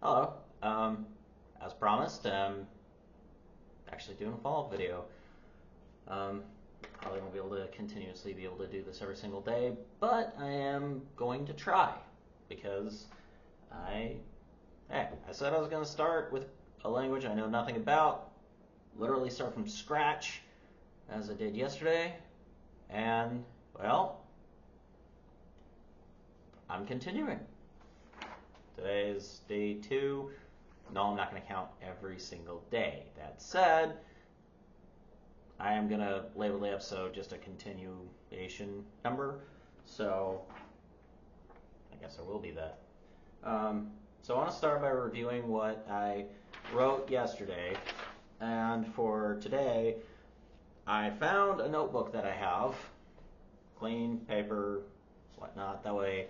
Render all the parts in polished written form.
Hello. As promised, actually doing a follow-up video. Probably won't be able to continuously be able to do this every single day, but I am going to try because I said I was going to start with a language I know nothing about, literally start from scratch, as I did yesterday, and, well, I'm continuing. Today is day 2. No, I'm not going to count every single day. That said, I am going to label the episode just a continuation number, so I guess there will be that. So I want to start by reviewing what I wrote yesterday, and for today, I found a notebook that I have, clean paper, whatnot, that way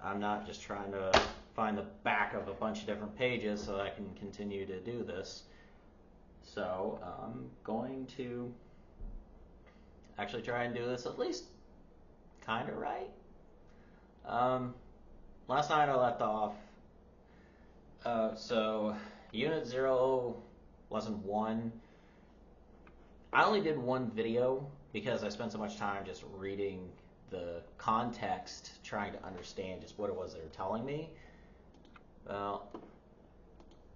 I'm not just trying to find the back of a bunch of different pages so that I can continue to do this. So I'm going to actually try and do this at least kind of right. Last night I left off, so Unit 0, Lesson 1, I only did one video because I spent so much time just reading the context, trying to understand just what it was they were telling me. Well,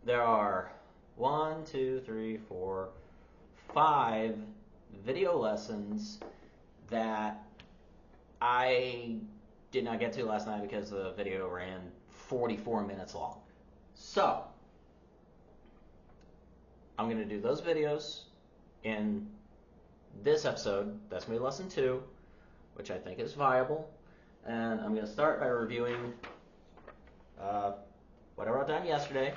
there are 1, 2, 3, 4, 5 video lessons that I did not get to last night because the video ran 44 minutes long. So, I'm going to do those videos in this episode. That's going to be lesson 2, which I think is viable. And I'm going to start by reviewing what I wrote down yesterday.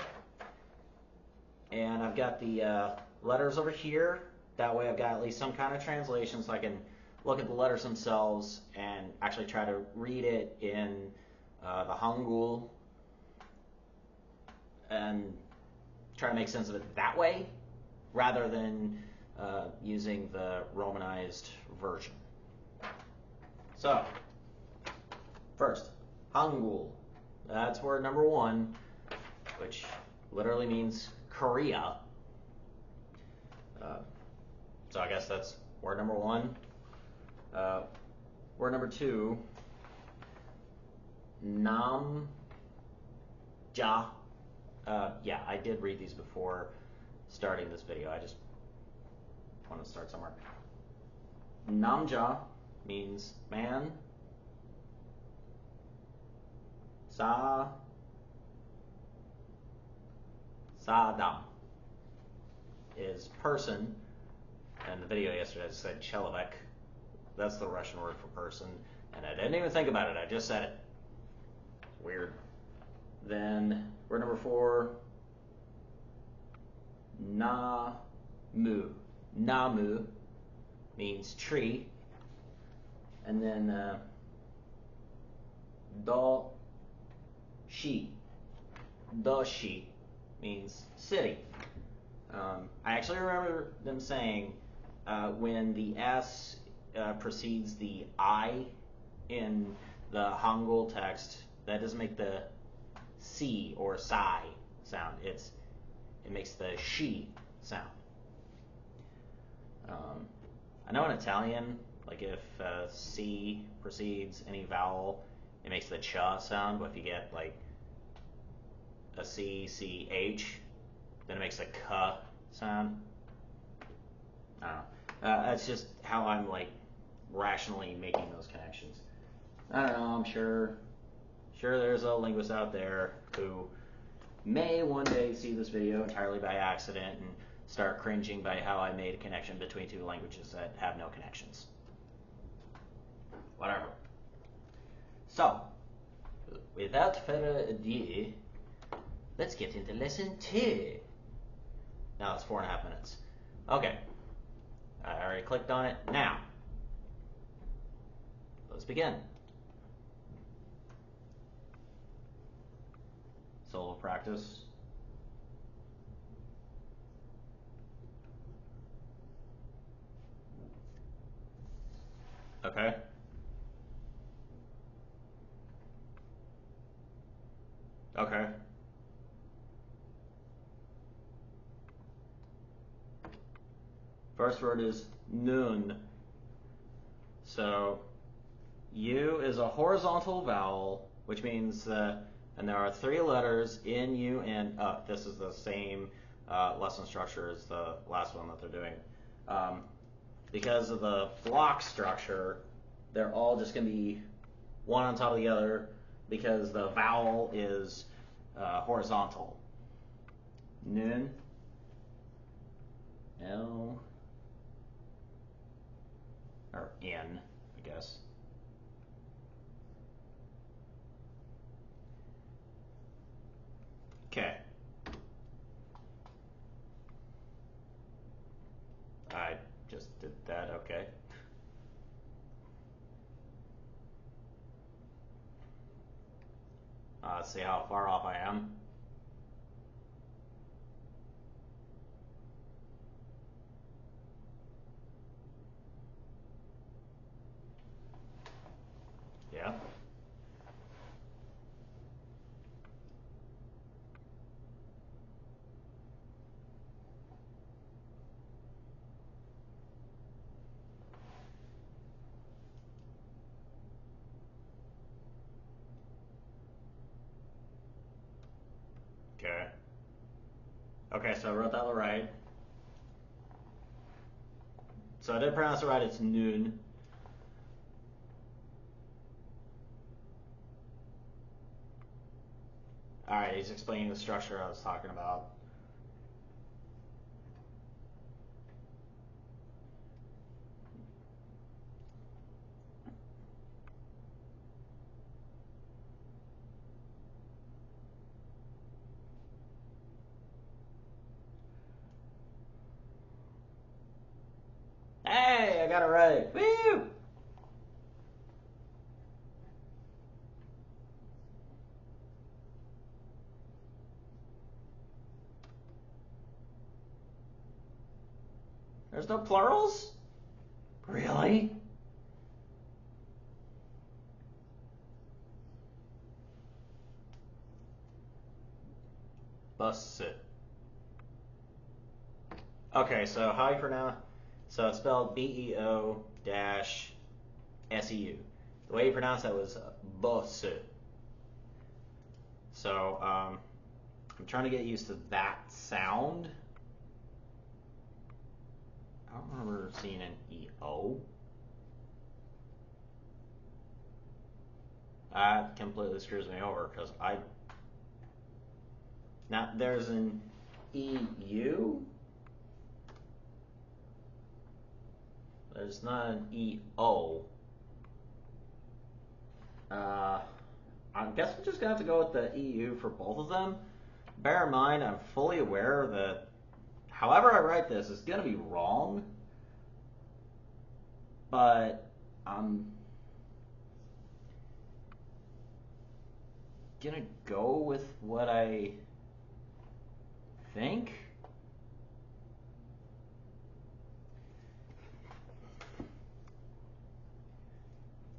And I've got the letters over here. That way I've got at least some kind of translation so I can look at the letters themselves and actually try to read it in the Hangul and try to make sense of it that way rather than using the Romanized version. So, first, Hangul. That's word number 1, which literally means Korea. So I guess that's word number 1. Word number 2, Nam Ja. Yeah, I did read these before starting this video. I just want to start somewhere. Namja means man. Sadam is person. And the video yesterday I said Chelovek. That's the Russian word for person. And I didn't even think about it. I just said it. It's weird. Then word number 4, Namu. Namu means tree. And then Doshi. Doshi means city. I actually remember them saying when the S precedes the I in the Hangul text, that doesn't make the Si or Sai sound. It makes the Shi sound. I know in Italian, like if C precedes any vowel, it makes the Cha sound, but if you get like a C, C, H, then it makes the K sound. I don't know. That's just how I'm like rationally making those connections. I don't know, I'm sure there's a linguist out there who may one day see this video entirely by accident and start cringing by how I made a connection between 2 languages that have no connections. Whatever. So, without further ado, let's get into lesson 2. Now it's 4.5 minutes. Okay. I already clicked on it. Now, let's begin. Solo practice. Okay. Okay. First word is nun. So U is a horizontal vowel, which means and there are 3 letters in, U, and this is the same lesson structure as the last one that they're doing. Because of the block structure, they're all just going to be one on top of the other because the vowel is horizontal. Nun, L, or N, I guess. Okay. I just did that, okay. Let's see how far off I am. Yeah. Okay. Okay, so I wrote that right. So I did pronounce it right, it's noon. Alright, he's explaining the structure I was talking about. Hey, I got it right. Woo! There's no plurals? Really? Bus it. Okay, so how you pronounce? So it's spelled B-E-O-S-E-U. The way you pronounce that was bus. So I'm trying to get used to that sound. I don't remember seeing an E-O. That completely screws me over because now there's an EU. There's not an EO. I guess we're just gonna have to go with the EU for both of them. Bear in mind, I'm fully aware that however I write this is gonna be wrong, but I'm gonna go with what I think.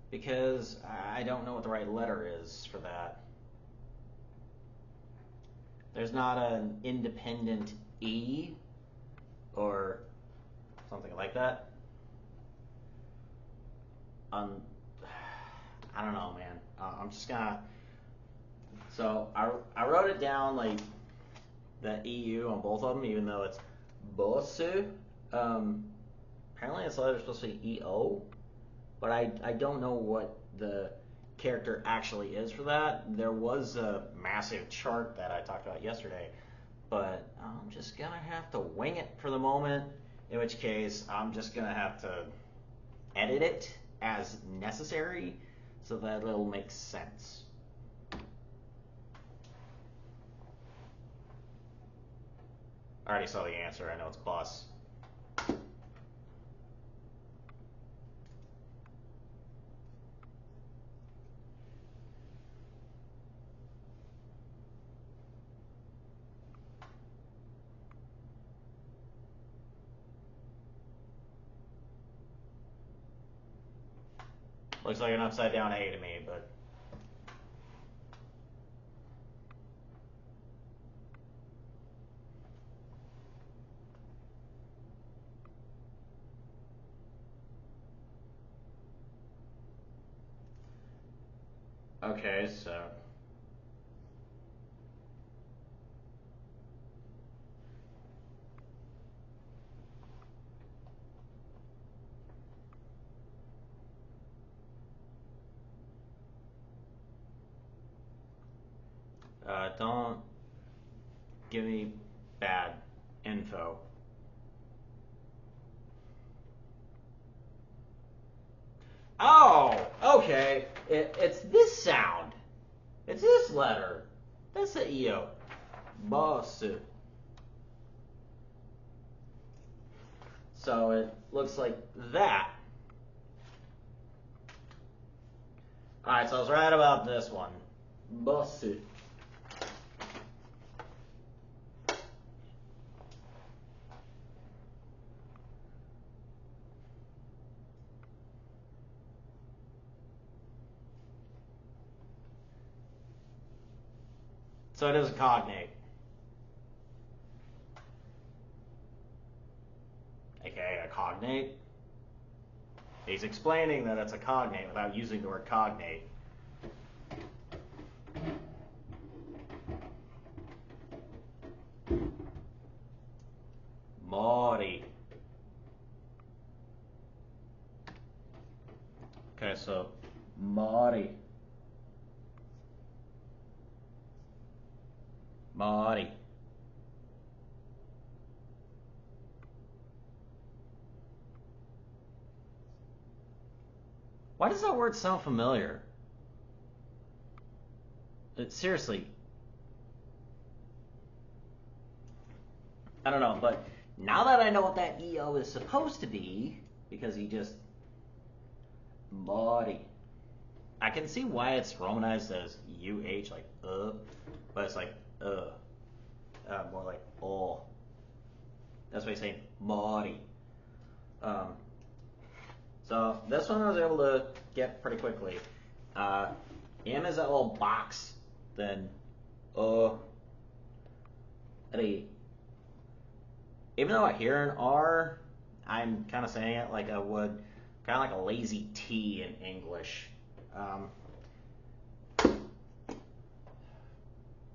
Because I don't know what the right letter is for that. There's not an independent E or something like that. I don't know, man. I'm just gonna. So I wrote it down like the EU on both of them, even though it's Bosu. Apparently, this letter's supposed to be EO, but I don't know what the character actually is for that. There was a massive chart that I talked about yesterday, but I'm just gonna have to wing it for the moment. In which case, I'm just gonna have to edit it as necessary so that it'll make sense. I already saw the answer. I know it's bus. Looks like an upside down A to me, but Okay, so don't give me bad info. Oh, okay. It's this sound. It's this letter. That's the EO. Boss. So it looks like that. Alright, so I was right about this one. Boss. So it is a cognate. AKA a cognate. He's explaining that it's a cognate without using the word cognate. Mori. Okay, so Mori. Mori. Why does that word sound familiar? Seriously. I don't know, but now that I know what that EO is supposed to be, because he just Mori. I can see why it's romanized as UH, like but it's like more like oh. That's why he's saying Mori. So this one I was able to get pretty quickly. M is that little box, then Ri. Even though I hear an R, I'm kind of saying it like I would, kind of like a lazy T in English.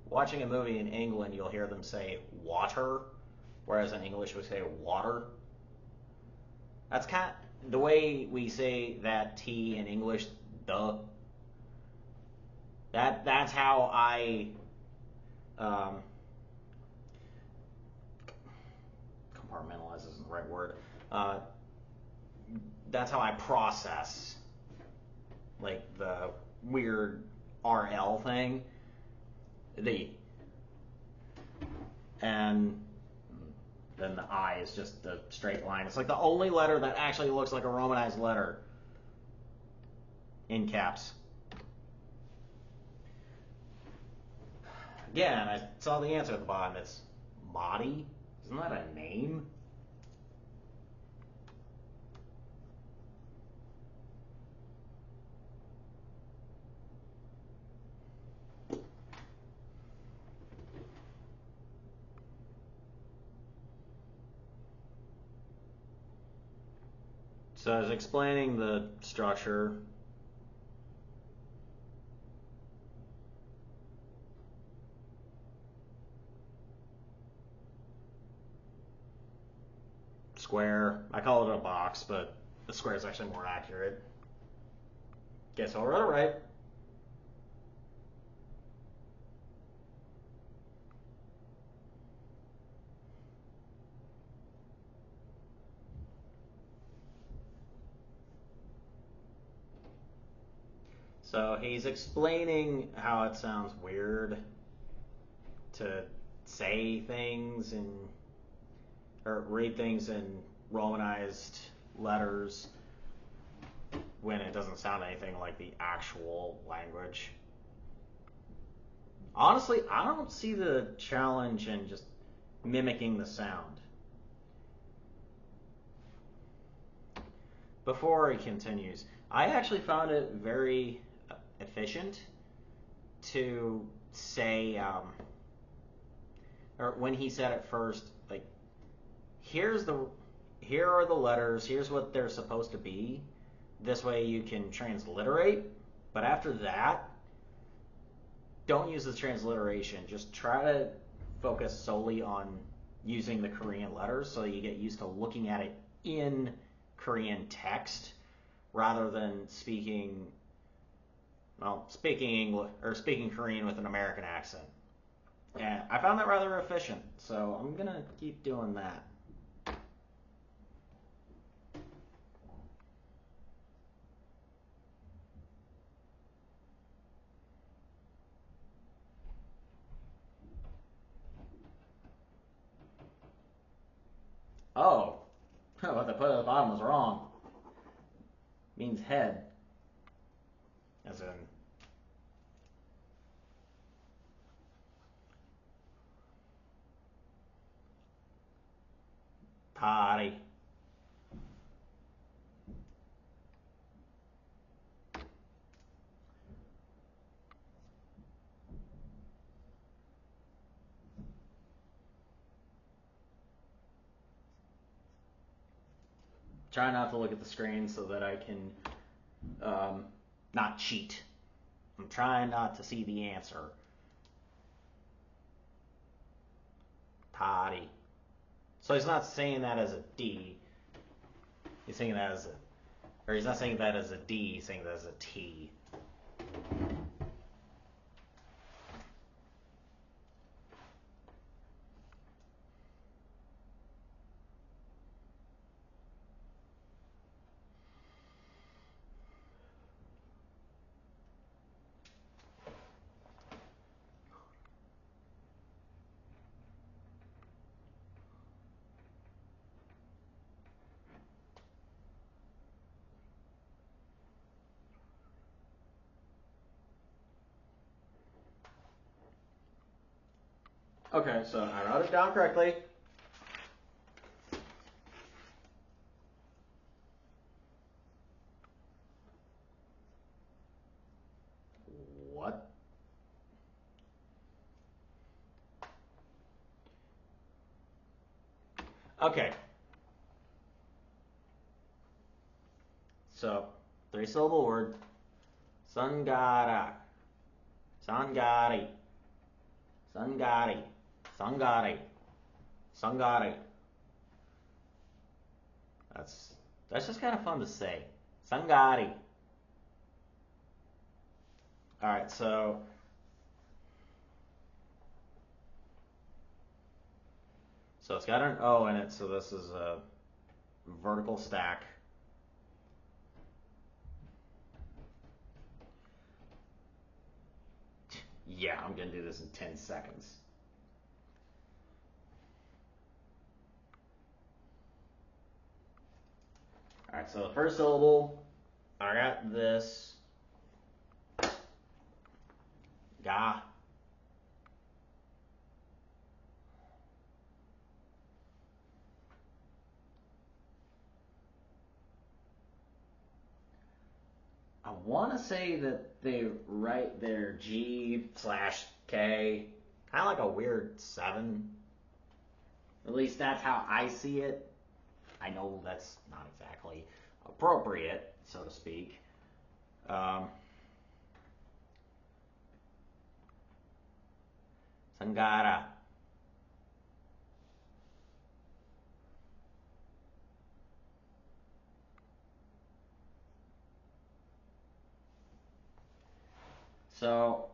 Watching a movie in England, you'll hear them say water, whereas in English we say water. That's kind of the way we say that T in English, duh. That's how I compartmentalize isn't the right word. That's how I process like the weird RL thing. And then the I is just the straight line. It's like the only letter that actually looks like a romanized letter in caps. Again, I saw the answer at the bottom. It's Madi. Isn't that a name? So I was explaining the structure. Square. I call it a box, but the square is actually more accurate. Guess I wrote it right. So he's explaining how it sounds weird to say things or read things in romanized letters when it doesn't sound anything like the actual language. Honestly, I don't see the challenge in just mimicking the sound. Before he continues, I actually found it very efficient to say, or when he said it first, like, here are the letters, here's what they're supposed to be. This way you can transliterate. But after that, don't use the transliteration. Just try to focus solely on using the Korean letters so you get used to looking at it in Korean text rather than speaking English or speaking Korean with an American accent. And I found that rather efficient, so I'm gonna keep doing that. Oh, what they put at the bottom was wrong. Means head, as in party. Try not to look at the screen so that I can not cheat. I'm trying not to see the answer. Party. So he's not saying that as a D. He's saying that as a, or he's not saying that as a D. He's saying that as a T. Okay, so I wrote it down correctly. What? Okay. So, 3-syllable word. Sangara. Sangari. Sangari. Sangari. Sangari. That's just kind of fun to say. Sangari. Alright, so it's got an O in it, so this is a vertical stack. Yeah, I'm gonna do this in 10 seconds. Alright, so the first syllable, I got this. Ga. I want to say that they write their G/K kind of like a weird 7. At least that's how I see it. I know that's not exactly appropriate, so to speak. Sangara. So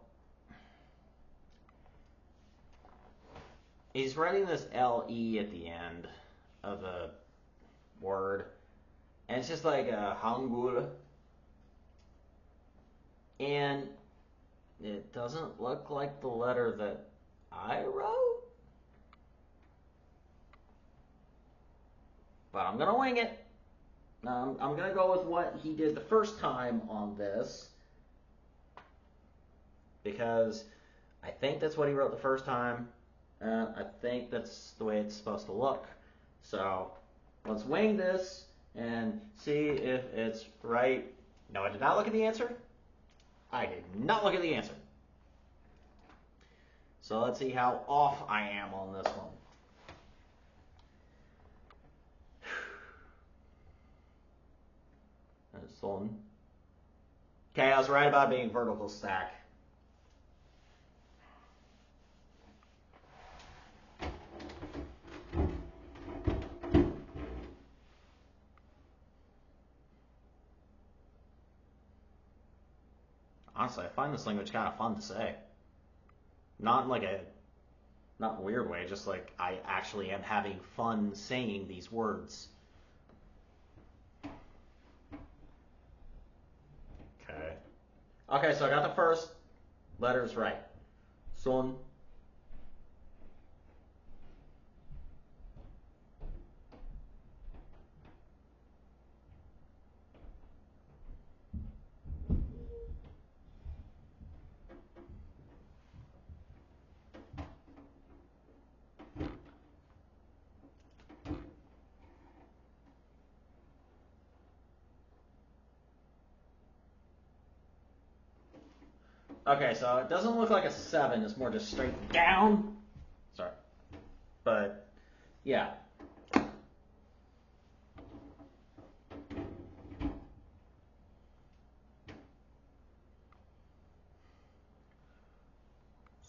he's writing this LE at the end of the word, and it's just like a Hangul, and it doesn't look like the letter that I wrote, but I'm gonna wing it. I'm gonna go with what he did the first time on this, because I think that's what he wrote the first time, and I think that's the way it's supposed to look. So let's wing this and see if it's right. No, I did not look at the answer. I did not look at the answer. So let's see how off I am on this one. Okay, I was right about being vertical stack. Honestly, I find this language kind of fun to say. Not in like a not weird way, just like I actually am having fun saying these words. Okay. Okay, so I got the first letters right. Son. Okay, so it doesn't look like a 7. It's more just straight down. Sorry. But, yeah.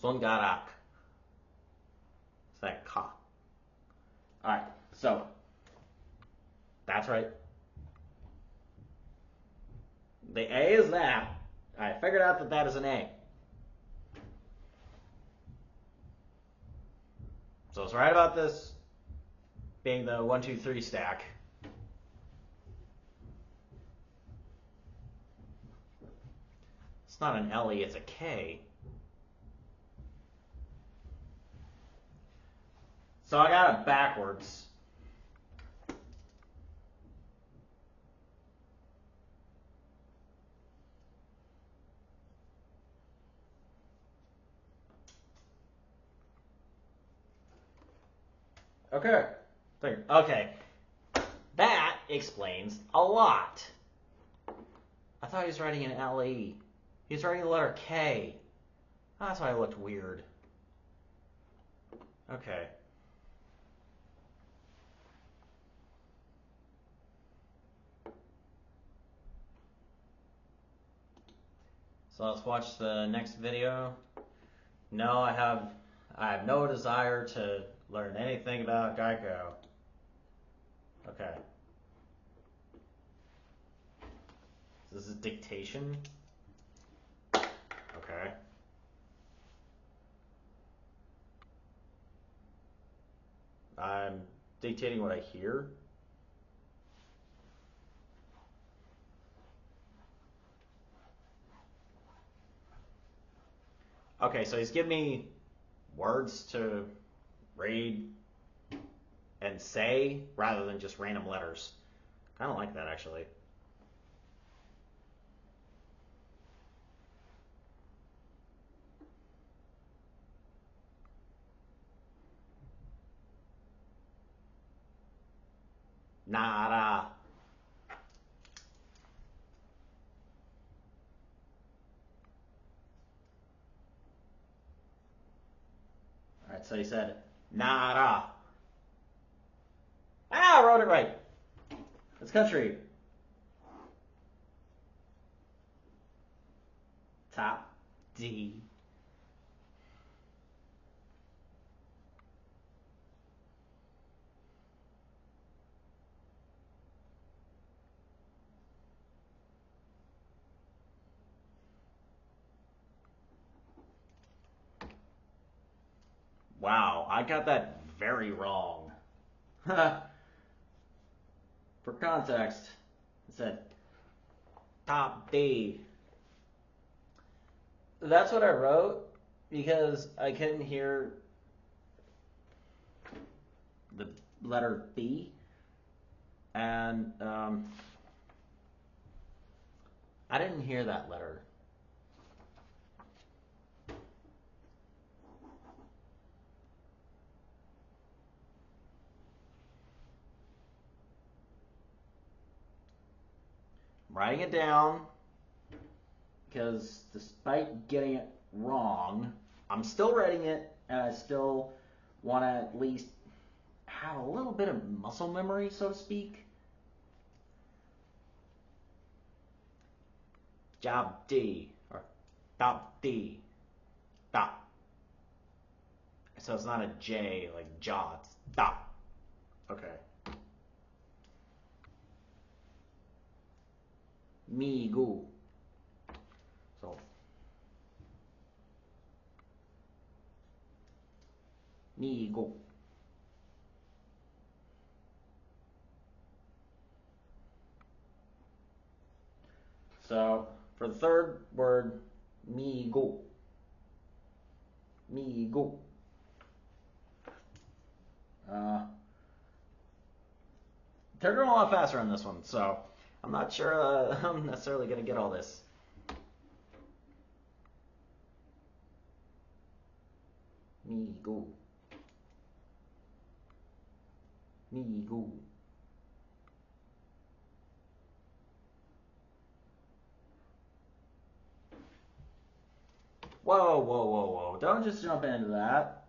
Songarak. It's like ka. Alright, so. That's right. The A is that. I figured out that that is an A. So it's right about this being the 1, 2, 3 stack. It's not an LE, it's a K. So I got it backwards. Okay. Okay. That explains a lot. I thought he was writing an LE. He was writing the letter K. That's why it looked weird. Okay. So let's watch the next video. No, I have no desire to learn anything about Geico. Okay. This is dictation. Okay. I'm dictating what I hear. Okay, so he's giving me words to read and say rather than just random letters. Kind of like that, actually. Nada. Alright, so he said nada. Ah, I wrote it right. It's country. Top D. Wow, I got that very wrong. For context, it said top D. That's what I wrote because I couldn't hear the letter B, and I didn't hear that letter. I'm writing it down because despite getting it wrong, I'm still writing it, and I still want to at least have a little bit of muscle memory, so to speak. Job D, or top D, top. So it's not a J like jaw, it's top. Okay. Me go. So Mi go. So for the third word, mi go. Mi go. They're going a lot faster on this one, so I'm not sure I'm necessarily going to get all this. Mi go. Mi go. Whoa, whoa, whoa, whoa. Don't just jump into that.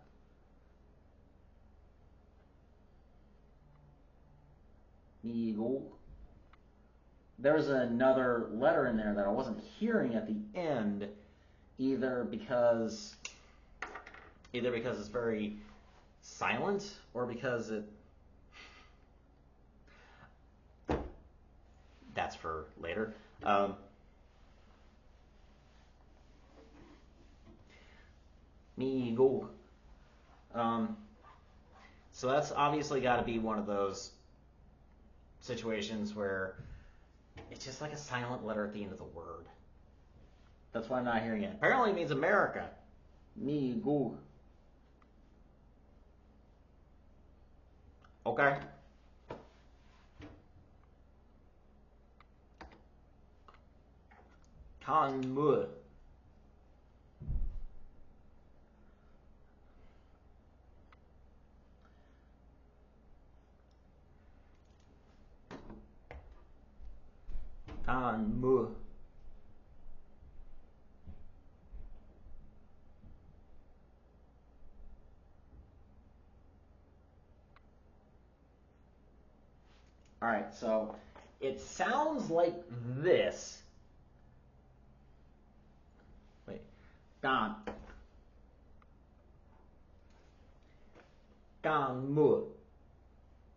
Mi go. There's another letter in there that I wasn't hearing at the end, either because it's very silent or because it. That's for later. Mi go. So that's obviously got to be one of those situations where it's just like a silent letter at the end of the word. That's why I'm not hearing it. Apparently it means America. Mi go. Okay. Kan mu. Kan mu. All right, so it sounds like this. Wait, gan, gan mu.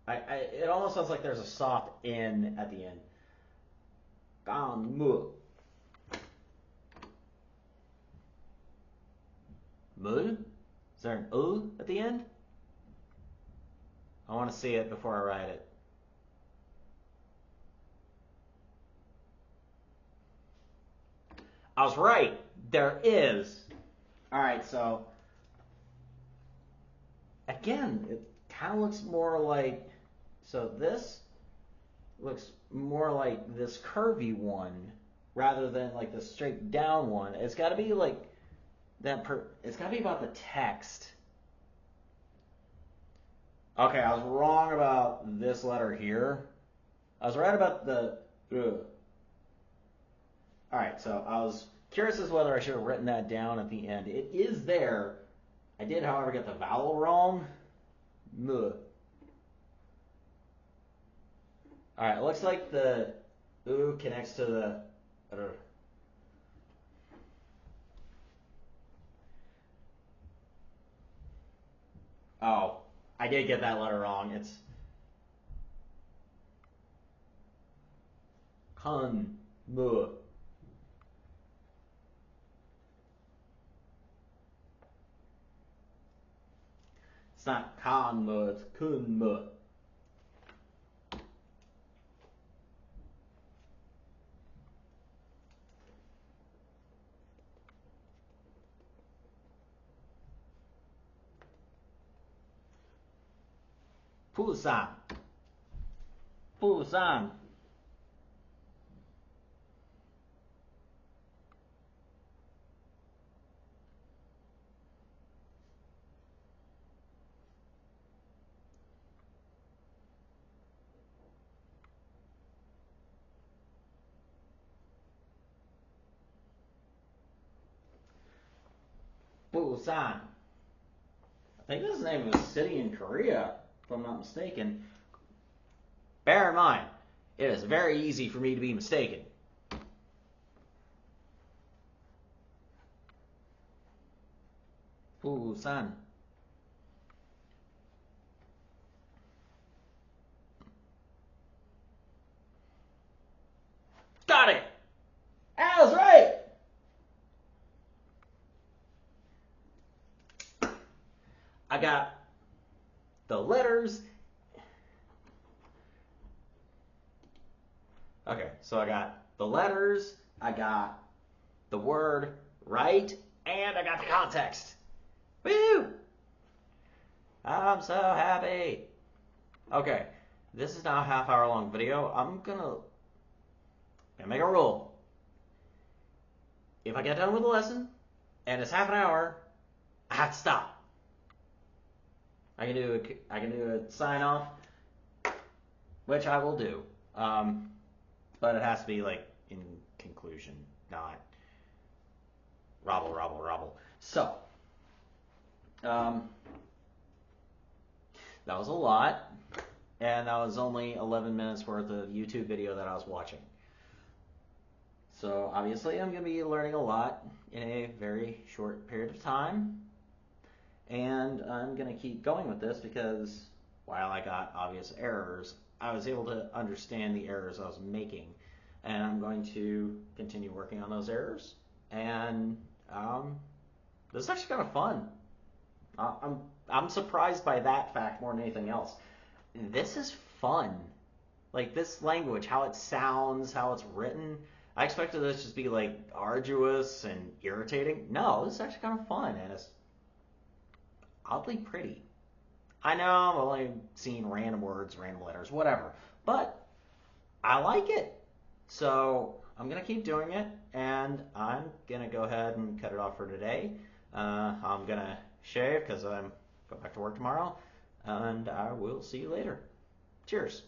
It almost sounds like there's a soft N at the end. Gan mu. Mu? Is there an U at the end? I want to see it before I write it. I was right. There is. All right, so again, it kind of looks more like, so this looks more like this curvy one rather than like the straight down one. It's got to be like that. It's got to be about the text. Okay, I was wrong about this letter here. I was right about the. All right, so I was curious as to whether I should have written that down at the end. It is there. I did, however, get the vowel wrong. Muh. All right, it looks like the U connects to the. Oh, I did get that letter wrong. It's Kun Mu. It's not Kan Mu, it's Kun Mu. Busan. Busan. Busan. I think this is the name of a city in Korea, if I'm not mistaken. Bear in mind, it is very easy for me to be mistaken. Busan. Got it! I was right! I got the letters. Okay, so I got the letters, I got the word right, and I got the context. Woo! I'm so happy. Okay, this is now a half-hour long video. I'm gonna make a rule. If I get done with the lesson and it's half an hour, I have to stop. I can do a sign off, which I will do, but it has to be like in conclusion, not robble. So, that was a lot, and that was only 11 minutes worth of YouTube video that I was watching. So obviously I'm going to be learning a lot in a very short period of time, and I'm going to keep going with this because while I got obvious errors, I was able to understand the errors I was making, and I'm going to continue working on those errors, and this is actually kind of fun. I'm surprised by that fact more than anything else. This is fun. Like this language, how it sounds, how it's written. I expected this to just be like arduous and irritating. No, this is actually kind of fun, and it's oddly pretty. I know I've only seen random words, random letters, whatever, but I like it. So I'm going to keep doing it, and I'm going to go ahead and cut it off for today. I'm going to shave because I'm going back to work tomorrow, and I will see you later. Cheers.